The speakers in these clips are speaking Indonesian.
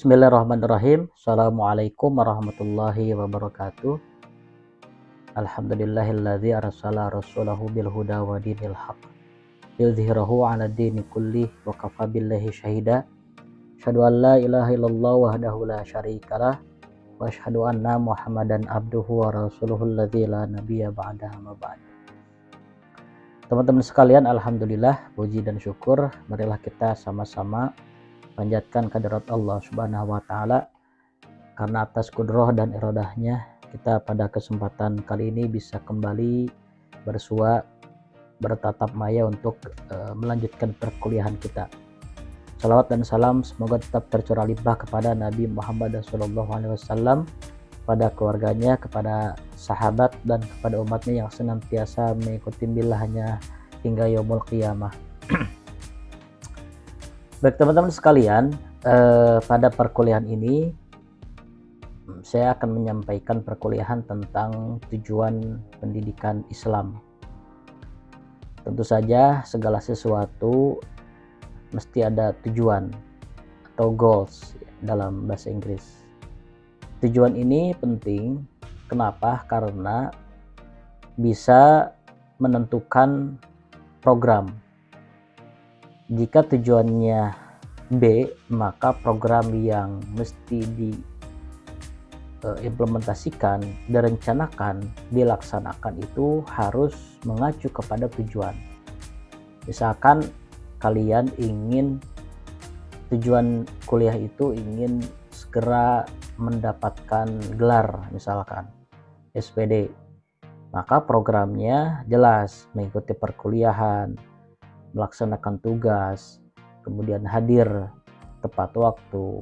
Bismillahirrahmanirrahim. Assalamualaikum warahmatullahi wabarakatuh. Alhamdulillahilladzi arsala rasulahu bil huda wa dinil haq yudhhirahu 'ala dini kullih wa kafa billahi syahida. Asyhadu an la ilaha illallah wahdahu la syarikalah wa asyhadu anna Muhammadan abduhu wa rasuluhu alladzi la nabiyya ba'dahu ma ba'd. Teman-teman sekalian, alhamdulillah, puji dan syukur marilah kita sama-sama panjatkan kehadirat Allah Subhanahu wa taala, karena atas kudroh dan iradahnya kita pada kesempatan kali ini bisa kembali bersua bertatap maya untuk melanjutkan perkuliahan kita. Salawat dan salam semoga tetap tercurah limpah kepada Nabi Muhammad SAW, pada keluarganya, kepada sahabat, dan kepada umatnya yang senantiasa mengikuti milahnya hingga yaumul qiyamah. Baik teman-teman sekalian, pada perkuliahan ini saya akan menyampaikan perkuliahan tentang tujuan pendidikan Islam. Tentu saja segala sesuatu mesti ada tujuan atau goals dalam bahasa Inggris. Tujuan ini penting. Kenapa? Karena bisa menentukan program. Jika tujuannya B, maka program yang mesti diimplementasikan, direncanakan, dilaksanakan itu harus mengacu kepada tujuan. Misalkan kalian ingin tujuan kuliah itu ingin segera mendapatkan gelar, misalkan SPD, maka programnya jelas, mengikuti perkuliahan, melaksanakan tugas, kemudian hadir tepat waktu,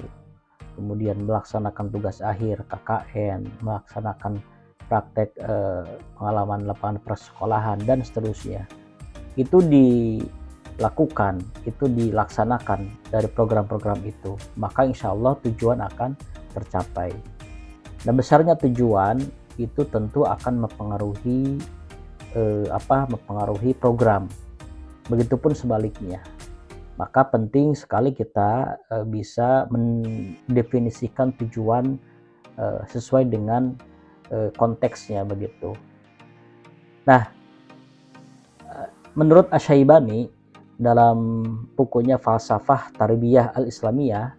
kemudian melaksanakan tugas akhir KKN, melaksanakan praktek pengalaman lapangan persekolahan, dan seterusnya. Itu dilakukan, itu dilaksanakan dari program-program itu, maka insya Allah tujuan akan tercapai. Dan besarnya tujuan itu tentu akan mempengaruhi mempengaruhi program. Begitupun sebaliknya. Maka penting sekali kita bisa mendefinisikan tujuan sesuai dengan konteksnya begitu. Nah, menurut Asy-Syaibani dalam bukunya Falsafah Tarbiyah Al-Islamiyah,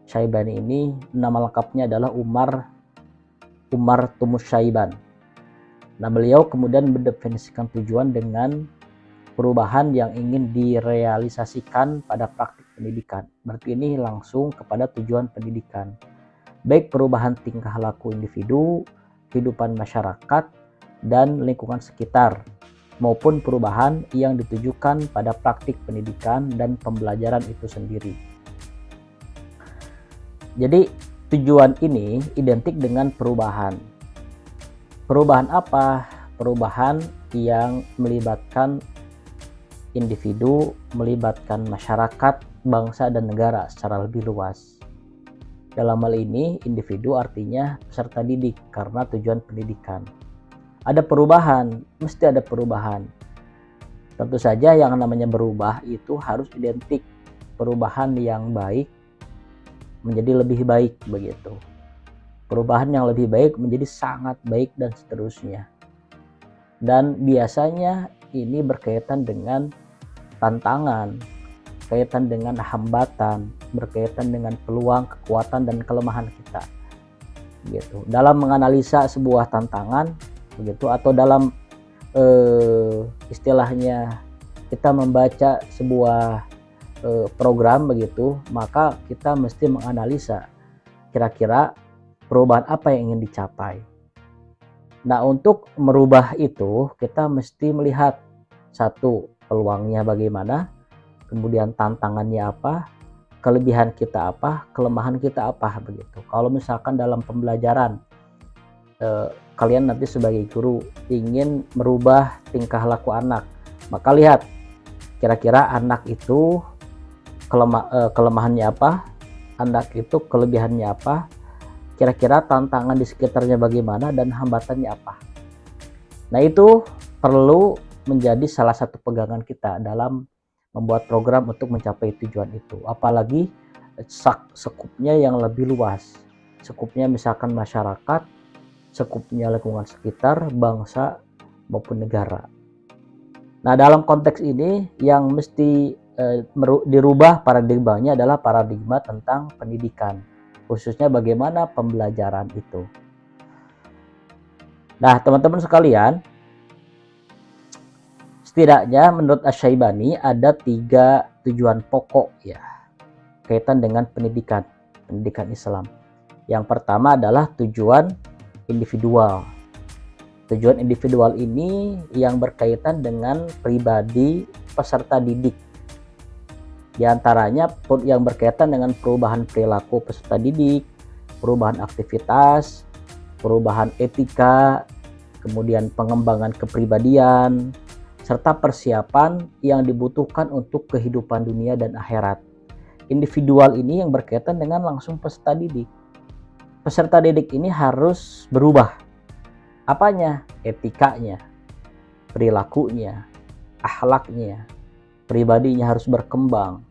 Syaibani ini nama lengkapnya adalah Umar Tumus Syaiban. Nah, beliau kemudian mendefinisikan tujuan dengan perubahan yang ingin direalisasikan pada praktik pendidikan. Berarti ini langsung kepada tujuan pendidikan. Baik perubahan tingkah laku individu, kehidupan masyarakat, dan lingkungan sekitar, maupun perubahan yang ditujukan pada praktik pendidikan dan pembelajaran itu sendiri. Jadi tujuan ini identik dengan perubahan. Perubahan apa? Perubahan yang melibatkan individu, melibatkan masyarakat, bangsa, dan negara secara lebih luas. Dalam hal ini, individu artinya peserta didik karena tujuan pendidikan. Ada perubahan, mesti ada perubahan. Tentu saja yang namanya berubah itu harus identik perubahan yang baik menjadi lebih baik begitu. Perubahan yang lebih baik menjadi sangat baik, dan seterusnya. Dan biasanya ini berkaitan dengan tantangan, berkaitan dengan hambatan, berkaitan dengan peluang, kekuatan, dan kelemahan kita. Begitu. Dalam menganalisa sebuah tantangan, begitu, atau dalam istilahnya kita membaca sebuah program begitu, maka kita mesti menganalisa kira-kira perubahan apa yang ingin dicapai. Nah, untuk merubah itu kita mesti melihat satu, peluangnya bagaimana, kemudian tantangannya apa, kelebihan kita apa, kelemahan kita apa begitu. Kalau misalkan dalam pembelajaran kalian nanti sebagai guru ingin merubah tingkah laku anak, maka lihat kira-kira anak itu kelemahannya apa, anak itu kelebihannya apa, kira-kira tantangan di sekitarnya bagaimana, dan hambatannya apa. Nah, itu perlu menjadi salah satu pegangan kita dalam membuat program untuk mencapai tujuan itu. Apalagi sekupnya yang lebih luas. Sekupnya misalkan masyarakat, sekupnya lingkungan sekitar, bangsa maupun negara. Nah, dalam konteks ini yang mesti dirubah paradigmanya adalah paradigma tentang pendidikan, khususnya bagaimana pembelajaran itu. Nah, teman-teman sekalian, setidaknya menurut Asy-Syaibani ada 3 tujuan pokok ya kaitan dengan pendidikan Islam. Yang pertama adalah tujuan individual. Tujuan individual ini yang berkaitan dengan pribadi peserta didik. Di antaranya yang berkaitan dengan perubahan perilaku peserta didik, perubahan aktivitas, perubahan etika, kemudian pengembangan kepribadian, serta persiapan yang dibutuhkan untuk kehidupan dunia dan akhirat. Individual ini yang berkaitan dengan langsung peserta didik. Peserta didik ini harus berubah. Apanya? Etikanya, perilakunya, akhlaknya, pribadinya harus berkembang.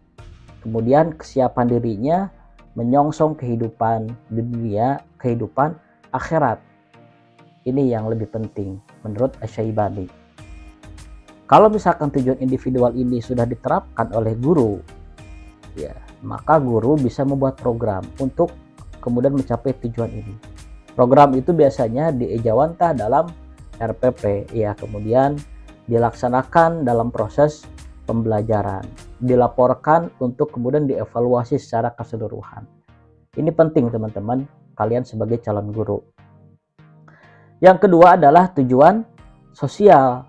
Kemudian kesiapan dirinya menyongsong kehidupan dunia, kehidupan akhirat. Ini yang lebih penting menurut Asy-Syaibani. Kalau misalkan tujuan individual ini sudah diterapkan oleh guru, ya, maka guru bisa membuat program untuk kemudian mencapai tujuan ini. Program itu biasanya diejawantah dalam RPP, ya, kemudian dilaksanakan dalam proses pembelajaran, dilaporkan untuk kemudian dievaluasi secara keseluruhan. Ini penting teman-teman, kalian sebagai calon guru. Yang kedua adalah tujuan sosial.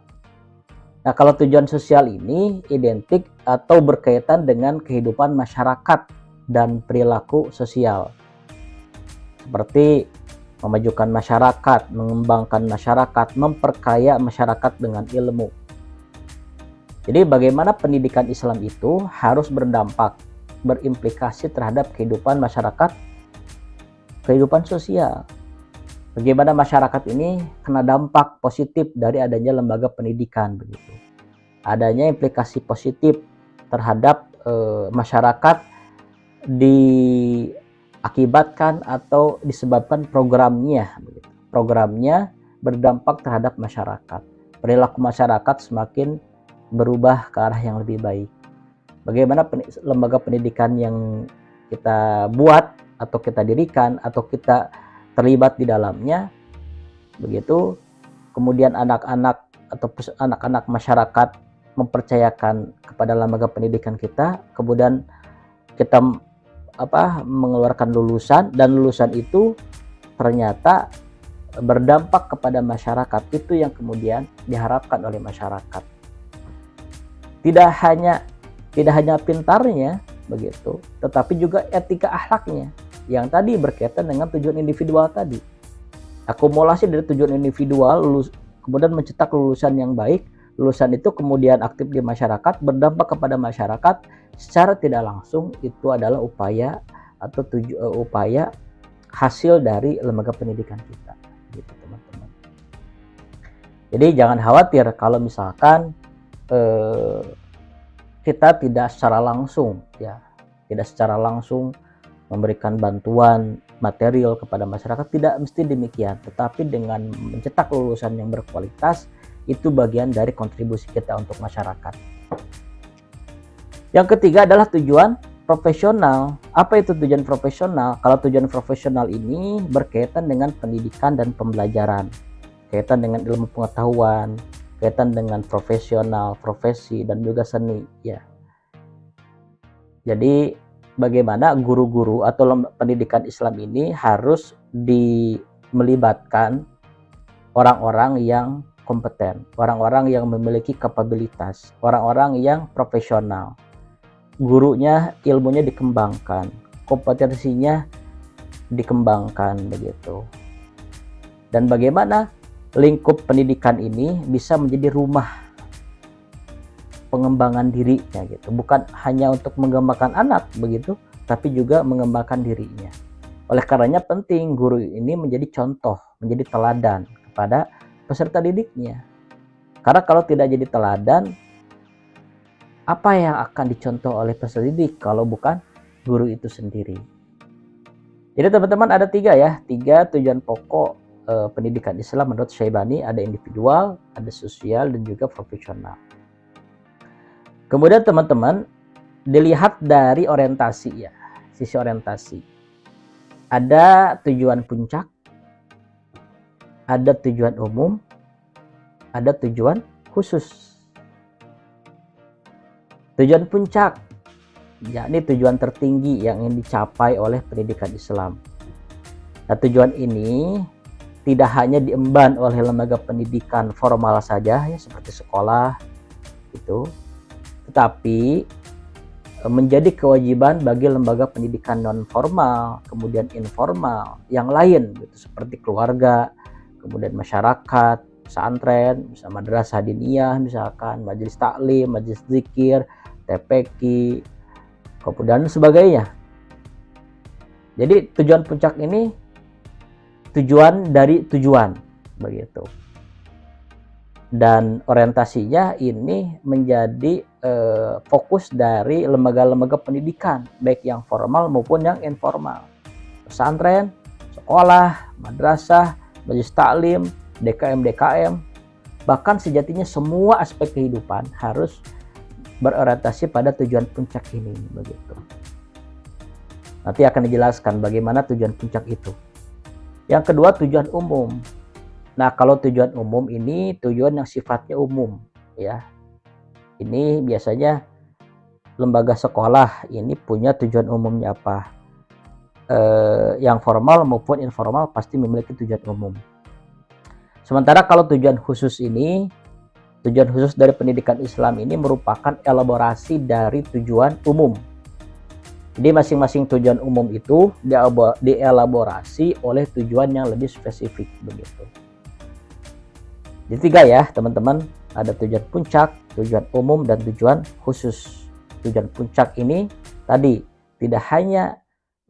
Nah, kalau tujuan sosial ini identik atau berkaitan dengan kehidupan masyarakat dan perilaku sosial. Seperti memajukan masyarakat, mengembangkan masyarakat, memperkaya masyarakat dengan ilmu. Jadi bagaimana pendidikan Islam itu harus berdampak, berimplikasi terhadap kehidupan masyarakat, kehidupan sosial. Bagaimana masyarakat ini kena dampak positif dari adanya lembaga pendidikan begitu. Adanya implikasi positif terhadap masyarakat diakibatkan atau disebabkan programnya begitu. Programnya berdampak terhadap masyarakat. Perilaku masyarakat semakin berubah ke arah yang lebih baik. Bagaimana lembaga pendidikan yang kita buat atau kita dirikan atau kita terlibat di dalamnya begitu, kemudian anak-anak atau anak-anak masyarakat mempercayakan kepada lembaga pendidikan kita, kemudian kita mengeluarkan lulusan dan lulusan itu ternyata berdampak kepada masyarakat, itu yang kemudian diharapkan oleh masyarakat. Tidak hanya pintarnya begitu, tetapi juga etika akhlaknya yang tadi berkaitan dengan tujuan individual tadi. Akumulasi dari tujuan individual kemudian mencetak lulusan yang baik, lulusan itu kemudian aktif di masyarakat, berdampak kepada masyarakat secara tidak langsung. Itu adalah upaya atau upaya hasil dari lembaga pendidikan kita gitu teman-teman. Jadi jangan khawatir kalau misalkan kita tidak secara langsung memberikan bantuan material kepada masyarakat, tidak mesti demikian, tetapi dengan mencetak lulusan yang berkualitas itu bagian dari kontribusi kita untuk masyarakat. Yang ketiga adalah tujuan profesional. Apa itu tujuan profesional? Kalau tujuan profesional ini berkaitan dengan pendidikan dan pembelajaran, kaitan dengan ilmu pengetahuan, kaitan dengan profesional, profesi, dan juga seni ya. Jadi bagaimana guru-guru atau pendidikan Islam ini harus melibatkan orang-orang yang kompeten, orang-orang yang memiliki kapabilitas, orang-orang yang profesional. Gurunya ilmunya dikembangkan, kompetensinya dikembangkan begitu. Dan bagaimana lingkup pendidikan ini bisa menjadi rumah pengembangan dirinya gitu, bukan hanya untuk mengembangkan anak begitu, tapi juga mengembangkan dirinya. Oleh karenanya penting guru ini menjadi contoh, menjadi teladan kepada peserta didiknya. Karena kalau tidak jadi teladan, apa yang akan dicontoh oleh peserta didik kalau bukan guru itu sendiri. Jadi teman-teman ada tiga tujuan pokok pendidikan Islam menurut Syaibani, ada individual, ada sosial, dan juga profesional. Kemudian teman-teman dilihat dari orientasi ya, sisi orientasi. Ada tujuan puncak, ada tujuan umum, ada tujuan khusus. Tujuan puncak, yakni tujuan tertinggi yang ingin dicapai oleh pendidikan Islam. Nah, tujuan ini tidak hanya diemban oleh lembaga pendidikan formal saja ya, seperti sekolah itu, tetapi menjadi kewajiban bagi lembaga pendidikan non formal, kemudian informal yang lain gitu, seperti keluarga, kemudian masyarakat, pesantren, misalnya madrasah diniyah, misalkan majelis taklim, majelis zikir, TPQ, kemudian sebagainya. Jadi tujuan puncak ini tujuan dari tujuan begitu. Dan orientasinya ini menjadi fokus dari lembaga-lembaga pendidikan, baik yang formal maupun yang informal. Pesantren, sekolah, madrasah, majelis taklim, DKM, bahkan sejatinya semua aspek kehidupan harus berorientasi pada tujuan puncak ini begitu. Nanti akan dijelaskan bagaimana tujuan puncak itu. Yang kedua, tujuan umum. Nah, kalau tujuan umum ini tujuan yang sifatnya umum ya. Ini biasanya lembaga sekolah ini punya tujuan umumnya apa. Yang formal maupun informal pasti memiliki tujuan umum. Sementara kalau tujuan khusus ini, tujuan khusus dari pendidikan Islam ini merupakan elaborasi dari tujuan umum. Jadi masing-masing tujuan umum itu dielaborasi oleh tujuan yang lebih spesifik begitu. Jadi tiga ya teman-teman, ada tujuan puncak, tujuan umum, dan tujuan khusus. Tujuan puncak ini tadi tidak hanya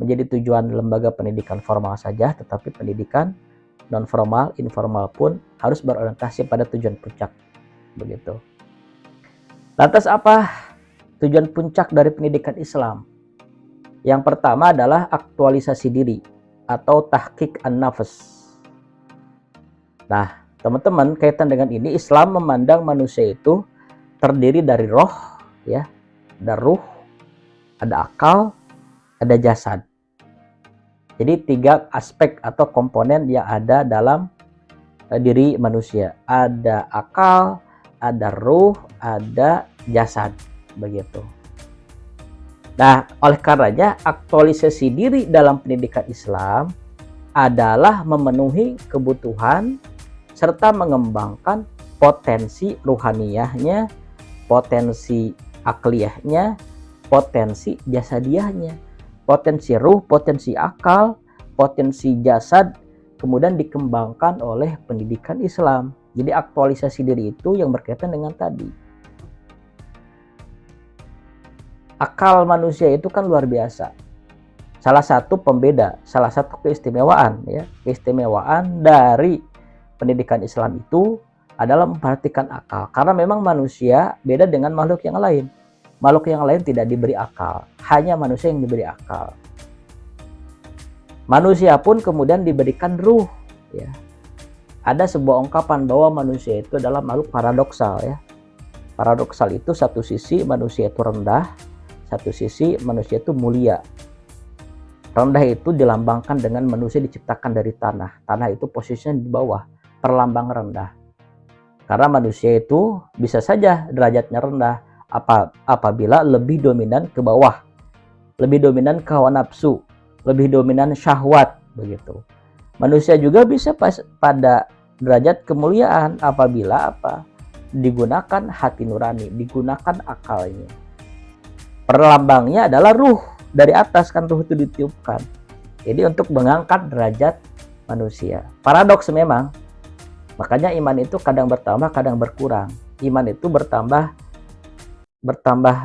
menjadi tujuan lembaga pendidikan formal saja, tetapi pendidikan non formal, informal pun harus berorientasi pada tujuan puncak begitu. Lantas apa tujuan puncak dari pendidikan Islam? Yang pertama adalah aktualisasi diri atau tahqiq an-nafs. Nah, teman-teman, kaitan dengan ini Islam memandang manusia itu terdiri dari roh ya, ada ruh, ada akal, ada jasad. Jadi tiga aspek atau komponen yang ada dalam diri manusia. Ada akal, ada ruh, ada jasad begitu. Nah, oleh karenanya aktualisasi diri dalam pendidikan Islam adalah memenuhi kebutuhan serta mengembangkan potensi ruhaniyahnya, potensi akliyahnya, potensi jasadiahnya, potensi ruh, potensi akal, potensi jasad, kemudian dikembangkan oleh pendidikan Islam. Jadi aktualisasi diri itu yang berkaitan dengan tadi. Akal manusia itu kan luar biasa. Salah satu pembeda, salah satu keistimewaan ya, keistimewaan dari pendidikan Islam itu adalah memperhatikan akal. Karena memang manusia beda dengan makhluk yang lain. Makhluk yang lain tidak diberi akal, hanya manusia yang diberi akal. Manusia pun kemudian diberikan ruh ya. Ada sebuah ungkapan bahwa manusia itu adalah makhluk paradoksal ya. Paradoksal itu satu sisi manusia itu rendah, satu sisi manusia itu mulia. Rendah itu dilambangkan dengan manusia diciptakan dari tanah. Tanah itu posisinya di bawah, perlambang rendah. Karena manusia itu bisa saja derajatnya rendah apabila lebih dominan ke bawah, lebih dominan ke hawa nafsu, lebih dominan syahwat begitu. Manusia juga bisa pada derajat kemuliaan apabila digunakan hati nurani, digunakan akalnya. Perlambangnya adalah ruh, dari atas kan ruh itu ditiupkan. Jadi untuk mengangkat derajat manusia. Paradoks memang. Makanya iman itu kadang bertambah, kadang berkurang. Iman itu bertambah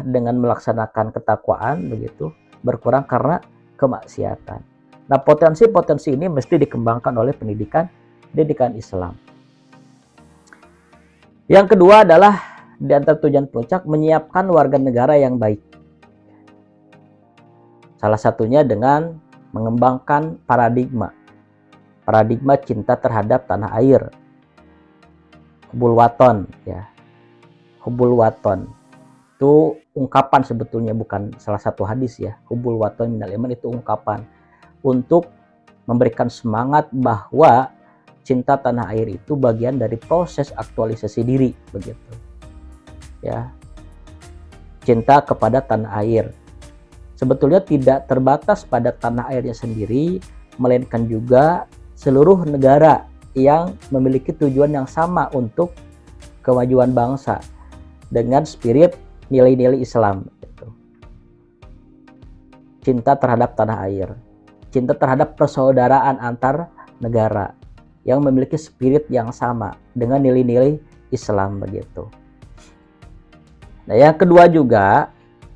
dengan melaksanakan ketakwaan begitu, berkurang karena kemaksiatan. Nah, potensi-potensi ini mesti dikembangkan oleh pendidikan Islam. Yang kedua adalah di antara tujuan puncak menyiapkan warga negara yang baik. Salah satunya dengan mengembangkan paradigma cinta terhadap tanah air, hubul waton ya. Hubul waton itu ungkapan, sebetulnya bukan salah satu hadis ya. Hubul waton minal iman itu ungkapan untuk memberikan semangat bahwa cinta tanah air itu bagian dari proses aktualisasi diri, begitu ya. Cinta kepada tanah air sebetulnya tidak terbatas pada tanah airnya sendiri, melainkan juga seluruh negara yang memiliki tujuan yang sama untuk kemajuan bangsa dengan spirit nilai-nilai Islam. Cinta terhadap tanah air, cinta terhadap persaudaraan antar negara yang memiliki spirit yang sama dengan nilai-nilai Islam, begitu. Nah, yang kedua juga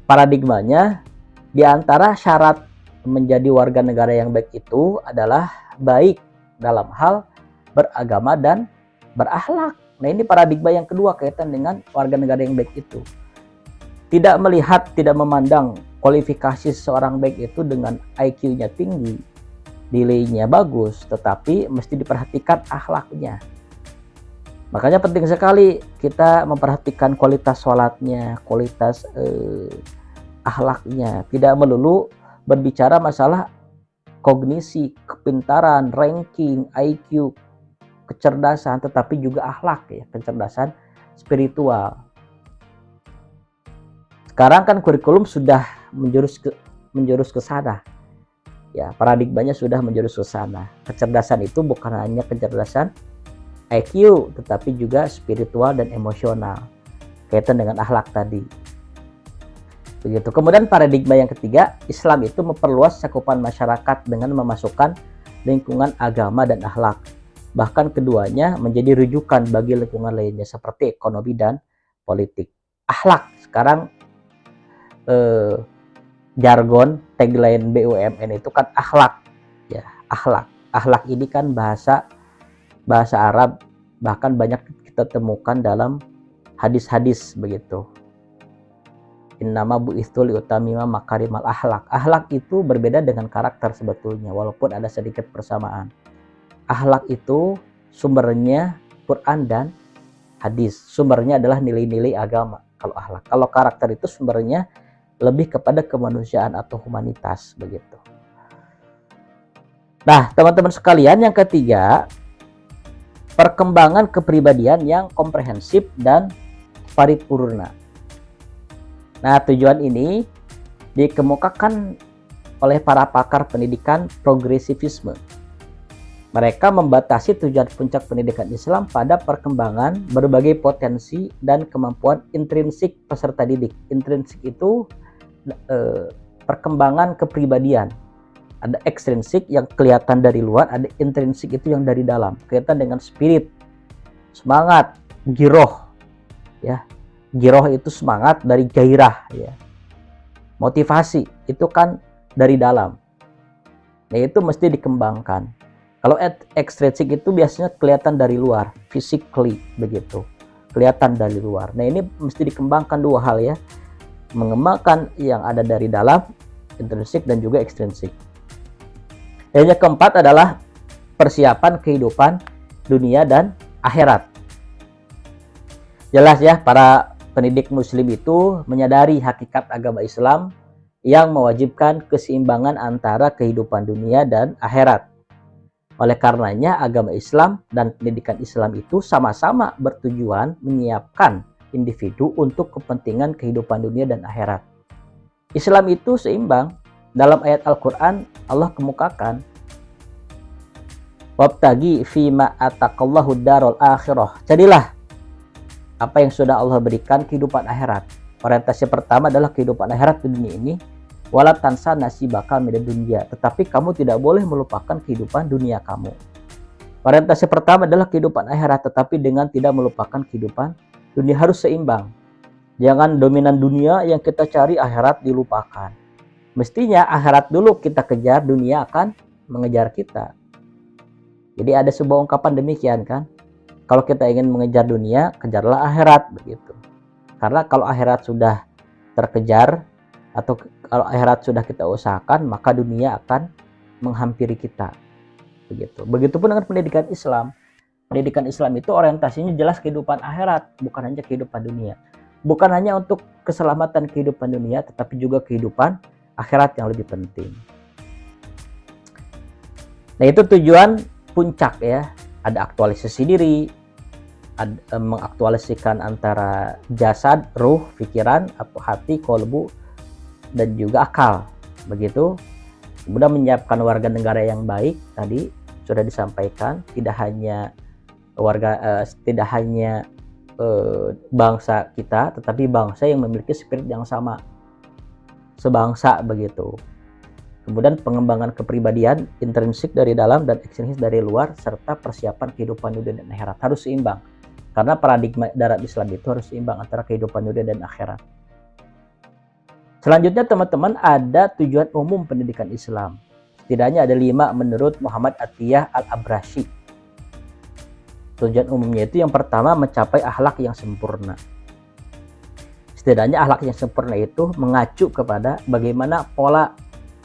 paradigmanya, di antara syarat menjadi warga negara yang baik itu adalah baik dalam hal beragama dan berakhlak. Nah, ini paradigma yang kedua kaitan dengan warga negara yang baik itu. Tidak melihat, tidak memandang kualifikasi seorang baik itu dengan IQ-nya tinggi, nilainya bagus, tetapi mesti diperhatikan akhlaknya. Makanya penting sekali kita memperhatikan kualitas sholatnya, kualitas akhlaknya. Tidak melulu berbicara masalah kognisi, kepintaran, ranking, IQ, kecerdasan, tetapi juga akhlak ya, kecerdasan spiritual. Sekarang kan kurikulum sudah menjurus ke sana. Ya, paradigmanya sudah menjurus ke sana. Kecerdasan itu bukan hanya kecerdasan IQ, tetapi juga spiritual dan emosional, kaitan dengan akhlak tadi. Begitu. Kemudian paradigma yang ketiga, Islam itu memperluas cakupan masyarakat dengan memasukkan lingkungan agama dan akhlak. Bahkan keduanya menjadi rujukan bagi lingkungan lainnya seperti ekonomi dan politik. Akhlak sekarang jargon tagline BUMN itu kan akhlak ya, akhlak. Akhlak ini kan bahasa Arab, bahkan banyak kita temukan dalam hadis-hadis, begitu. Innama bu'itsu liutamima makarimal akhlak. Akhlak itu berbeda dengan karakter sebetulnya, walaupun ada sedikit persamaan. Akhlak itu sumbernya Quran dan hadis. Sumbernya adalah nilai-nilai agama kalau akhlak. Kalau karakter itu sumbernya lebih kepada kemanusiaan atau humanitas, begitu. Nah, teman-teman sekalian, yang ketiga, perkembangan kepribadian yang komprehensif dan paripurna. Nah, tujuan ini dikemukakan oleh para pakar pendidikan progresivisme. Mereka membatasi tujuan puncak pendidikan Islam pada perkembangan berbagai potensi dan kemampuan intrinsik peserta didik. Intrinsik itu perkembangan kepribadian. Ada ekstrinsik yang kelihatan dari luar, ada intrinsik itu yang dari dalam, kaitan dengan spirit, semangat, giroh ya. Giroh itu semangat dari gairah ya. Motivasi itu kan dari dalam. Nah, itu mesti dikembangkan. Kalau ekstrinsik itu biasanya kelihatan dari luar, physically, begitu, kelihatan dari luar. Nah, ini mesti dikembangkan dua hal ya, mengembangkan yang ada dari dalam, intrinsik, dan juga ekstrinsik. Dan yang keempat adalah persiapan kehidupan dunia dan akhirat. Jelas ya, para pendidik muslim itu menyadari hakikat agama Islam yang mewajibkan keseimbangan antara kehidupan dunia dan akhirat. Oleh karenanya, agama Islam dan pendidikan Islam itu sama-sama bertujuan menyiapkan individu untuk kepentingan kehidupan dunia dan akhirat. Islam itu seimbang. Dalam ayat Al-Quran, Allah kemukakan, wabtagi fima ataqallahu darul akhirah. Jadilah apa yang sudah Allah berikan, kehidupan akhirat. Orientasi pertama adalah kehidupan akhirat di dunia ini. Wala tansa nasibaka minad dunya. Tetapi kamu tidak boleh melupakan kehidupan dunia kamu. Orientasi pertama adalah kehidupan akhirat, tetapi dengan tidak melupakan kehidupan dunia, harus seimbang. Jangan dominan dunia yang kita cari, akhirat dilupakan. Mestinya akhirat dulu kita kejar, dunia akan mengejar kita. Jadi ada sebuah ungkapan demikian kan. Kalau kita ingin mengejar dunia, kejarlah akhirat, begitu. Karena kalau akhirat sudah terkejar atau Kalau akhirat sudah kita usahakan, maka dunia akan menghampiri kita. Begitu. Begitupun dengan pendidikan Islam. Pendidikan Islam itu orientasinya jelas kehidupan akhirat, bukan hanya kehidupan dunia. Bukan hanya untuk keselamatan kehidupan dunia, tetapi juga kehidupan akhirat yang lebih penting. Nah, itu tujuan puncak ya. Ada aktualisasi diri, mengaktualisasikan antara jasad, ruh, pikiran, atau hati, kolbu, dan juga akal. Begitu. Kemudian menyiapkan warga negara yang baik, tadi sudah disampaikan, tidak hanya bangsa kita, tetapi bangsa yang memiliki spirit yang sama, sebangsa begitu. Kemudian pengembangan kepribadian intrinsik dari dalam dan ekstrinsik dari luar, serta persiapan kehidupan dunia dan akhirat harus seimbang. Karena paradigma dalam Islam itu harus seimbang antara kehidupan dunia dan akhirat. Selanjutnya teman-teman, ada tujuan umum pendidikan Islam. Setidaknya ada 5 menurut Muhammad Atiyah Al-Abrashi. Tujuan umumnya itu yang pertama, mencapai akhlak yang sempurna. Setidaknya akhlak yang sempurna itu mengacu kepada bagaimana pola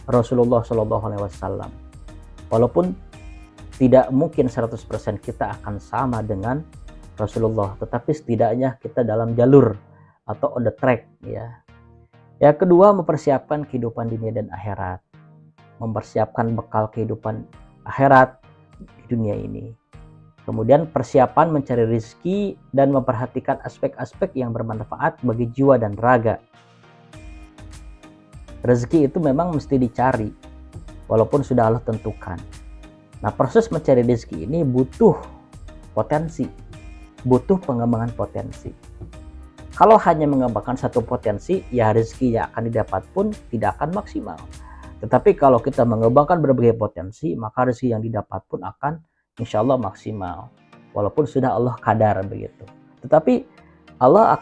Rasulullah SAW. Walaupun tidak mungkin 100% kita akan sama dengan Rasulullah, tetapi setidaknya kita dalam jalur atau on the track ya. Yang kedua, mempersiapkan kehidupan dunia dan akhirat. Mempersiapkan bekal kehidupan akhirat di dunia ini. Kemudian persiapan mencari rezeki dan memperhatikan aspek-aspek yang bermanfaat bagi jiwa dan raga. Rezeki itu memang mesti dicari, walaupun sudah Allah tentukan. Nah, proses mencari rezeki ini butuh potensi, butuh pengembangan potensi. Kalau hanya mengembangkan satu potensi, ya rezeki yang akan didapat pun tidak akan maksimal. Tetapi kalau kita mengembangkan berbagai potensi, maka rezeki yang didapat pun akan insya Allah maksimal. Walaupun sudah Allah kadar begitu. Tetapi Allah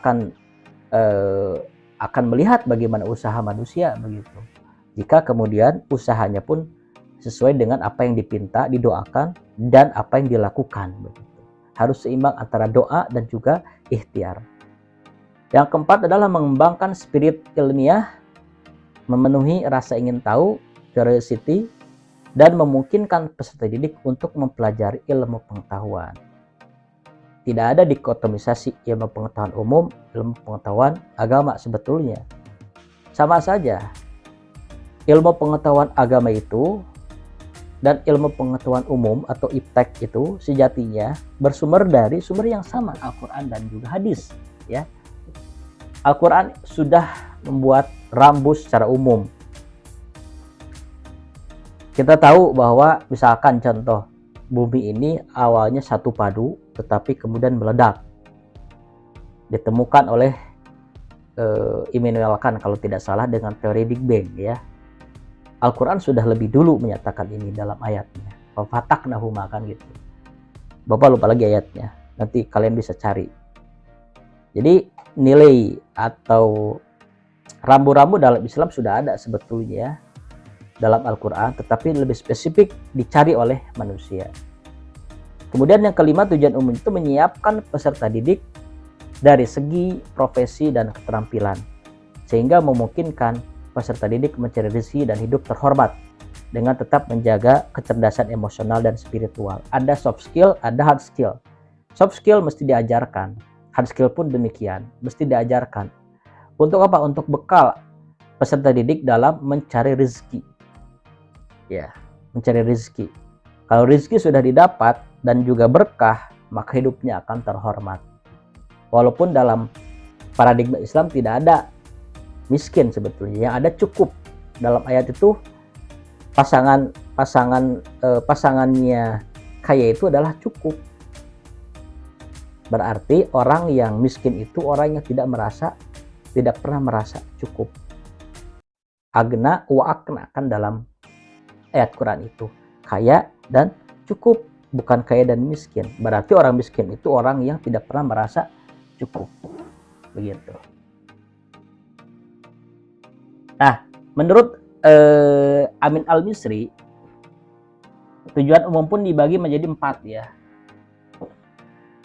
akan melihat bagaimana usaha manusia begitu. Jika kemudian usahanya pun sesuai dengan apa yang dipinta, didoakan, dan apa yang dilakukan begitu. Harus seimbang antara doa dan juga ikhtiar. Yang keempat adalah mengembangkan spirit ilmiah, memenuhi rasa ingin tahu, curiosity, dan memungkinkan peserta didik untuk mempelajari ilmu pengetahuan. Tidak ada dikotomisasi ilmu pengetahuan umum, ilmu pengetahuan agama sebetulnya. Sama saja, ilmu pengetahuan agama itu dan ilmu pengetahuan umum atau iptek itu sejatinya bersumber dari sumber yang sama, Al-Quran dan juga hadis. Ya, Al-Quran sudah membuat rambu secara umum. Kita tahu bahwa misalkan contoh, bumi ini awalnya satu padu, tetapi kemudian meledak. Ditemukan oleh Immanuel Kant kalau tidak salah dengan teori Big Bang ya. Al-Quran sudah lebih dulu menyatakan ini dalam ayatnya. Fataknahu kan gitu. Bapak lupa lagi ayatnya. Nanti kalian bisa cari. Jadi nilai atau rambu-rambu dalam Islam sudah ada sebetulnya dalam Al-Quran, tetapi lebih spesifik dicari oleh manusia. Kemudian yang kelima, tujuan umum itu menyiapkan peserta didik dari segi profesi dan keterampilan, sehingga memungkinkan peserta didik mencari rezeki dan hidup terhormat dengan tetap menjaga kecerdasan emosional dan spiritual. Ada soft skill, ada hard skill. Soft skill mesti diajarkan, hard skill pun demikian, mesti diajarkan. Untuk apa? Untuk bekal peserta didik dalam mencari rezeki. Ya, mencari rezeki. Kalau rezeki sudah didapat dan juga berkah, maka hidupnya akan terhormat. Walaupun dalam paradigma Islam tidak ada miskin sebetulnya, yang ada cukup. Dalam ayat itu pasangannya kaya itu adalah cukup. Berarti orang yang miskin itu orang yang tidak pernah merasa cukup. Agna wa akna kan dalam ayat Quran itu, kaya dan cukup, bukan kaya dan miskin. Berarti orang miskin itu orang yang tidak pernah merasa cukup. Begitu. Nah, menurut Amin Al-Misri, tujuan umum pun dibagi menjadi 4 ya.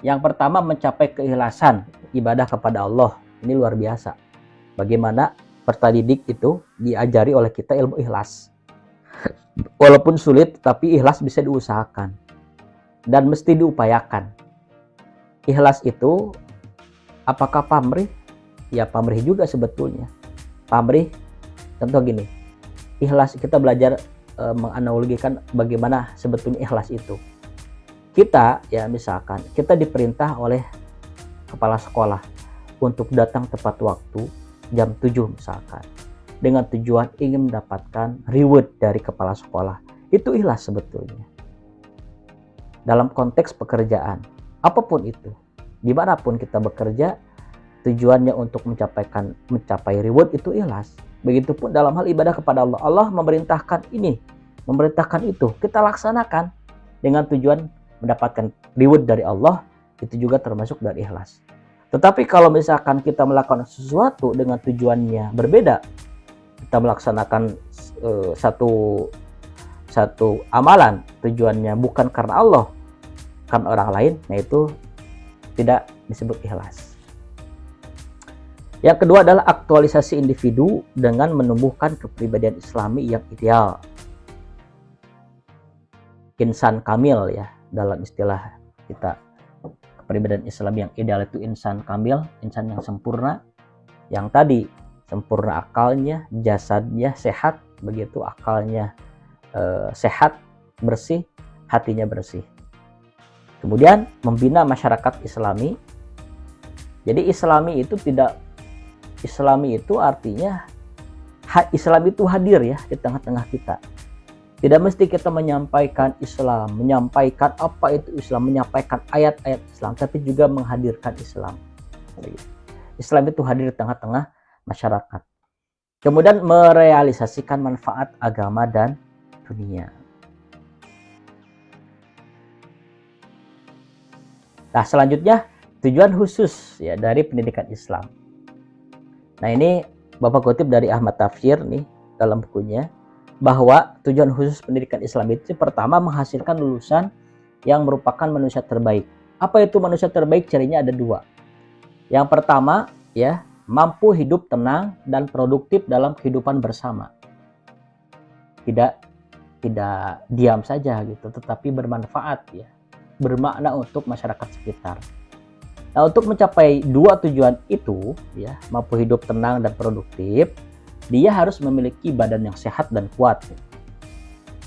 Yang pertama, mencapai keikhlasan ibadah kepada Allah. Ini luar biasa. Bagaimana peserta didik itu diajari oleh kita ilmu ikhlas. Walaupun sulit, tapi ikhlas bisa diusahakan dan mesti diupayakan. Ikhlas itu apakah pamrih? Ya pamrih juga sebetulnya. Pamrih, contoh gini, ikhlas kita belajar menganalogikan bagaimana sebetulnya ikhlas itu. Kita ya misalkan kita diperintah oleh kepala sekolah untuk datang tepat waktu jam 7 misalkan, dengan tujuan ingin mendapatkan reward dari kepala sekolah. Itu ikhlas sebetulnya. Dalam konteks pekerjaan, apapun itu, dimanapun kita bekerja, tujuannya untuk mencapai reward itu ikhlas. Begitupun dalam hal ibadah kepada Allah. Allah memerintahkan ini, memerintahkan itu, kita laksanakan dengan tujuan mendapatkan reward dari Allah, itu juga termasuk dari ikhlas. Tetapi kalau misalkan kita melakukan sesuatu dengan tujuannya berbeda, kita melaksanakan satu amalan tujuannya bukan karena Allah, karena orang lain, nah itu tidak disebut ikhlas. Yang kedua adalah aktualisasi individu dengan menumbuhkan kepribadian Islami yang ideal. Insan kamil ya, dalam istilah kita. Kepribadian Islam yang ideal itu insan kamil, insan yang sempurna, yang tadi sempurna akalnya, jasadnya sehat, begitu akalnya sehat, bersih, hatinya bersih. Kemudian membina masyarakat Islami. Jadi Islami itu artinya Islam itu hadir ya di tengah-tengah kita. Tidak mesti kita menyampaikan Islam, menyampaikan apa itu Islam, menyampaikan ayat-ayat Islam, tapi juga menghadirkan Islam. Islam itu hadir di tengah-tengah masyarakat. Kemudian merealisasikan manfaat agama dan dunia. Nah, selanjutnya tujuan khusus ya dari pendidikan Islam. Nah, ini Bapak kutip dari Ahmad Tafsir nih dalam bukunya, bahwa tujuan khusus pendidikan Islam itu pertama menghasilkan lulusan yang merupakan manusia terbaik. Apa itu manusia terbaik? Cirinya ada dua. Yang pertama ya, mampu hidup tenang dan produktif dalam kehidupan bersama. Tidak diam saja gitu, tetapi bermanfaat ya, bermakna untuk masyarakat sekitar. Nah, untuk mencapai dua tujuan itu ya, mampu hidup tenang dan produktif, dia harus memiliki badan yang sehat dan kuat,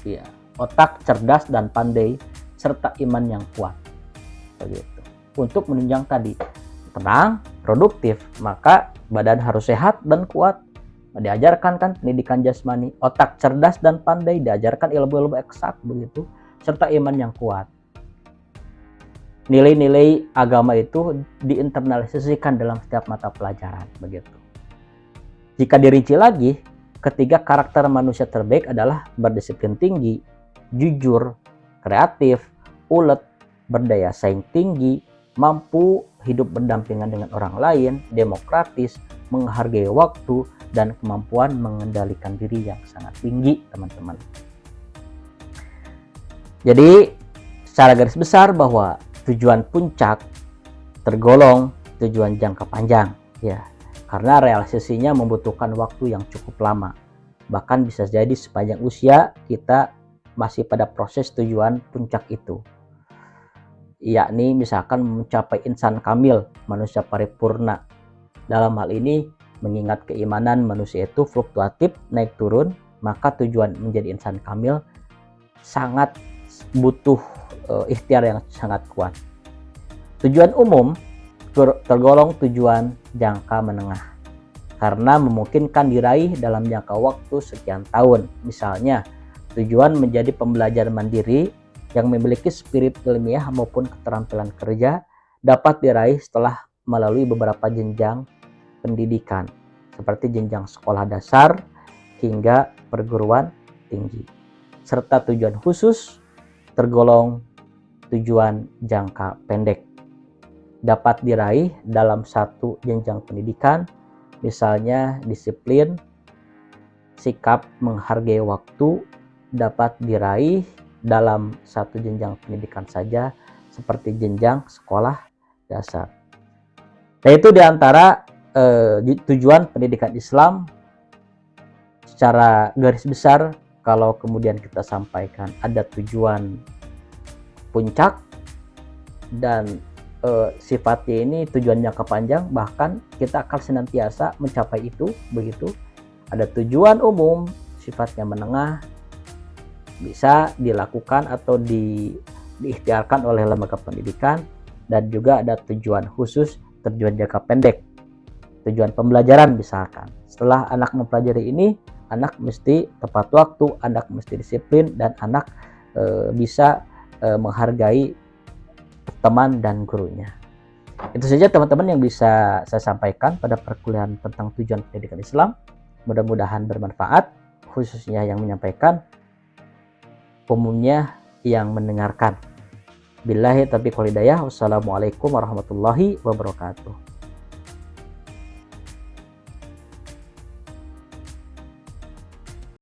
ya, otak cerdas dan pandai, serta iman yang kuat. Begitu. Untuk menunjang tadi tenang, produktif, maka badan harus sehat dan kuat. Diajarkan kan pendidikan jasmani, otak cerdas dan pandai, diajarkan ilmu-ilmu eksak begitu, serta iman yang kuat. Nilai-nilai agama itu diinternalisasikan dalam setiap mata pelajaran begitu. Jika dirinci lagi, ketiga karakter manusia terbaik adalah berdisiplin tinggi, jujur, kreatif, ulet, berdaya saing tinggi, mampu hidup berdampingan dengan orang lain, demokratis, menghargai waktu, dan kemampuan mengendalikan diri yang sangat tinggi, teman-teman. Jadi, secara garis besar bahwa tujuan puncak tergolong tujuan jangka panjang, ya. Karena realisasinya membutuhkan waktu yang cukup lama. Bahkan bisa jadi sepanjang usia kita masih pada proses tujuan puncak itu. Yakni misalkan mencapai insan kamil, manusia paripurna. Dalam hal ini mengingat keimanan manusia itu fluktuatif, naik turun, maka tujuan menjadi insan kamil sangat butuh ikhtiar yang sangat kuat. Tujuan umum tergolong tujuan jangka menengah karena memungkinkan diraih dalam jangka waktu sekian tahun. Misalnya, tujuan menjadi pembelajar mandiri yang memiliki spirit ilmiah maupun keterampilan kerja dapat diraih setelah melalui beberapa jenjang pendidikan, seperti jenjang sekolah dasar hingga perguruan tinggi. Serta tujuan khusus tergolong tujuan jangka pendek, dapat diraih dalam satu jenjang pendidikan, misalnya disiplin, sikap menghargai waktu, dapat diraih dalam satu jenjang pendidikan saja, seperti jenjang sekolah dasar. Nah, itu diantara tujuan pendidikan Islam secara garis besar, kalau kemudian kita sampaikan ada tujuan puncak dan sifatnya ini tujuan jangka panjang, bahkan kita akan senantiasa mencapai itu begitu. Ada tujuan umum sifatnya menengah, bisa dilakukan atau diikhtiarkan oleh lembaga pendidikan, dan juga ada tujuan khusus, tujuan jangka pendek, tujuan pembelajaran misalkan. Setelah anak mempelajari ini, anak mesti tepat waktu, anak mesti disiplin, dan anak bisa menghargai teman dan gurunya. Itu saja teman-teman yang bisa saya sampaikan pada perkuliahan tentang tujuan pendidikan Islam. Mudah-mudahan bermanfaat, khususnya yang menyampaikan, umumnya yang mendengarkan. Billahi taufiq wal hidayah. Wassalamualaikum warahmatullahi wabarakatuh.